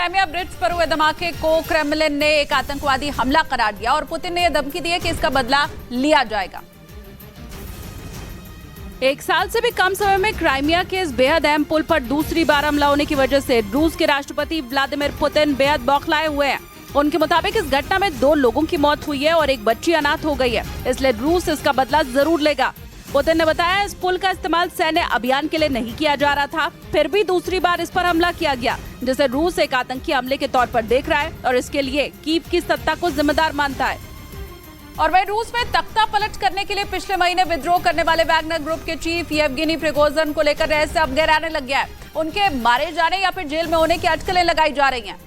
Crimea bridge पर हुए धमाके को क्रेमलिन ने एक आतंकवादी हमला करार दिया और पुतिन ने यह धमकी दी है कि इसका बदला लिया जाएगा। एक साल से भी कम समय में क्राइमिया के इस बेहद अहम पुल पर दूसरी बार हमला होने की वजह से रूस के राष्ट्रपति व्लादिमीर पुतिन बेहद बौखलाए हुए हैं। उनके मुताबिक इस घटना में 2 लोगों की मौत हुई है और एक बच्ची अनाथ हो गई है, इसलिए रूस इसका बदला जरूर लेगा। पुतिन ने बताया इस पुल का इस्तेमाल सैन्य अभियान के लिए नहीं किया जा रहा था, फिर भी दूसरी बार इस पर हमला किया गया, जिसे रूस एक आतंकी हमले के तौर पर देख रहा है और इसके लिए कीव की सत्ता को जिम्मेदार मानता है। और वहीं रूस में तख्ता पलट करने के लिए पिछले महीने विद्रोह करने वाले वैगनर ग्रुप के चीफ येवगेनी प्रिगोजिन को लेकर रहस्य अब गहराने लग गया है। उनके मारे जाने या फिर जेल में होने की अटकलें लगाई जा रही हैं।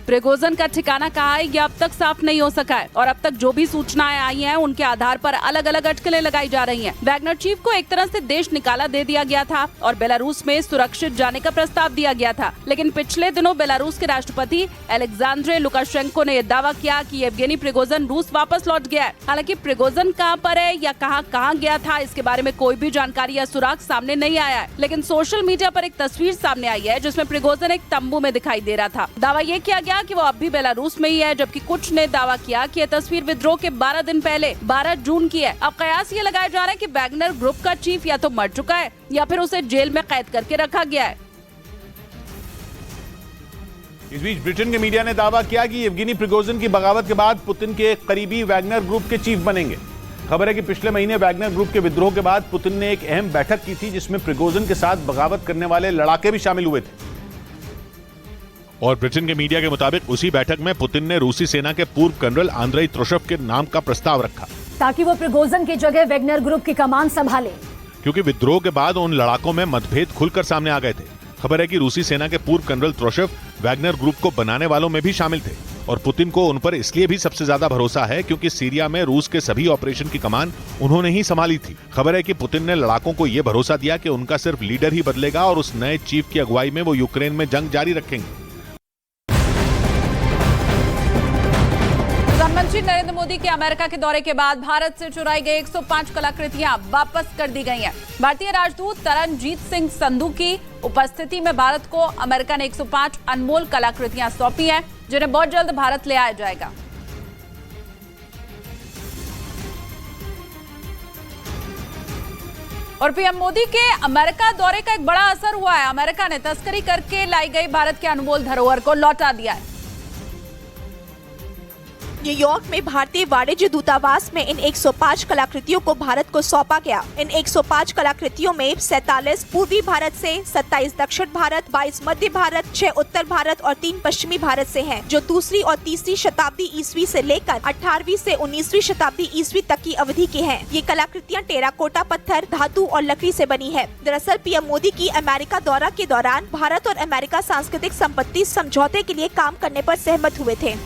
प्रिगोजिन का ठिकाना कहाँ है यह अब तक साफ नहीं हो सका है और अब तक जो भी सूचनाएं आई हैं उनके आधार पर अलग अलग अटकलें लगाई जा रही हैं। वैगनर चीफ को एक तरह से देश निकाला दे दिया गया था और बेलारूस में सुरक्षित जाने का प्रस्ताव दिया गया था, लेकिन पिछले दिनों बेलारूस के राष्ट्रपति अलेक्जेंडर लुकाशेंको ने दावा किया कि येवगेनी प्रिगोजिन रूस वापस लौट गया है। हालांकि प्रिगोजिन कहाँ पर है या कहाँ गया था इसके बारे में कोई भी जानकारी या सुराग सामने नहीं आया है, लेकिन सोशल मीडिया पर एक तस्वीर सामने आई है जिसमें प्रिगोजिन एक तंबू में दिखाई दे रहा था। दावा ये किया गया कि वो अब भी बेलारूस में ही है, जबकि कुछ ने दावा किया कि यह तस्वीर विद्रोह के 12 दिन पहले 12 जून की है। अब कयास ये लगाया जा रहा है कि वैगनर ग्रुप का चीफ या तो मर चुका है या फिर उसे जेल में कैद करके रखा गया है। इस बीच ब्रिटेन के मीडिया ने दावा किया कि येवगेनी प्रिगोजिन की बगावत के बाद पुतिन के करीबी वैगनर ग्रुप के चीफ बनेंगे। खबर है कि पिछले महीने वैगनर ग्रुप के विद्रोह के बाद पुतिन ने एक अहम बैठक की थी जिसमें प्रिगोजिन के साथ बगावत करने वाले लड़ाके भी शामिल हुए थे। और ब्रिटेन के मीडिया के मुताबिक उसी बैठक में पुतिन ने रूसी सेना के पूर्व कर्नल आंद्रेई त्रोशेव के नाम का प्रस्ताव रखा ताकि वो प्रिगोजिन की जगह वैगनर ग्रुप की कमान संभाले, क्योंकि विद्रोह के बाद उन लड़ाकों में मतभेद खुलकर सामने आ गए थे। खबर है कि रूसी सेना के पूर्व कर्नल त्रोशेव वैगनर ग्रुप को बनाने वालों में भी शामिल थे और पुतिन को उन पर इसलिए भी सबसे ज्यादा भरोसा है क्योंकि सीरिया में रूस के सभी ऑपरेशन की कमान उन्होंने ही संभाली थी। खबर है कि पुतिन ने लड़ाकों को यह भरोसा दिया कि उनका सिर्फ लीडर ही बदलेगा और उस नए चीफ की अगुवाई में वो यूक्रेन में जंग जारी रखेंगे। प्रधानमंत्री नरेंद्र मोदी के अमेरिका के दौरे के बाद भारत से चुराई गई 105 कलाकृतियां वापस कर दी गई हैं। भारतीय राजदूत तरनजीत सिंह संधू की उपस्थिति में भारत को अमेरिका ने 105 अनमोल कलाकृतियां सौंपी हैं, जिन्हें बहुत जल्द भारत ले आया जाएगा। और पीएम मोदी के अमेरिका दौरे का एक बड़ा असर हुआ है। अमेरिका ने तस्करी करके लाई गई भारत के अनमोल धरोहर को लौटा दिया है। न्यूयॉर्क में भारतीय वाणिज्य दूतावास में इन 105 कलाकृतियों को भारत को सौंपा गया। इन 105 कलाकृतियों में 47 पूर्वी भारत से, 27 दक्षिण भारत, 22 मध्य भारत, 6 उत्तर भारत और 3 पश्चिमी भारत से हैं, जो दूसरी और तीसरी शताब्दी ईस्वी से लेकर 18वीं से 19वीं शताब्दी ईस्वी तक की अवधि की हैं। ये कलाकृतियाँ टेराकोटा पत्थर, धातु और लकड़ी से बनी है। दरअसल पीएम मोदी की अमेरिका दौरा के दौरान भारत और अमेरिका सांस्कृतिक संपत्ति समझौते के लिए काम करने पर सहमत हुए थे।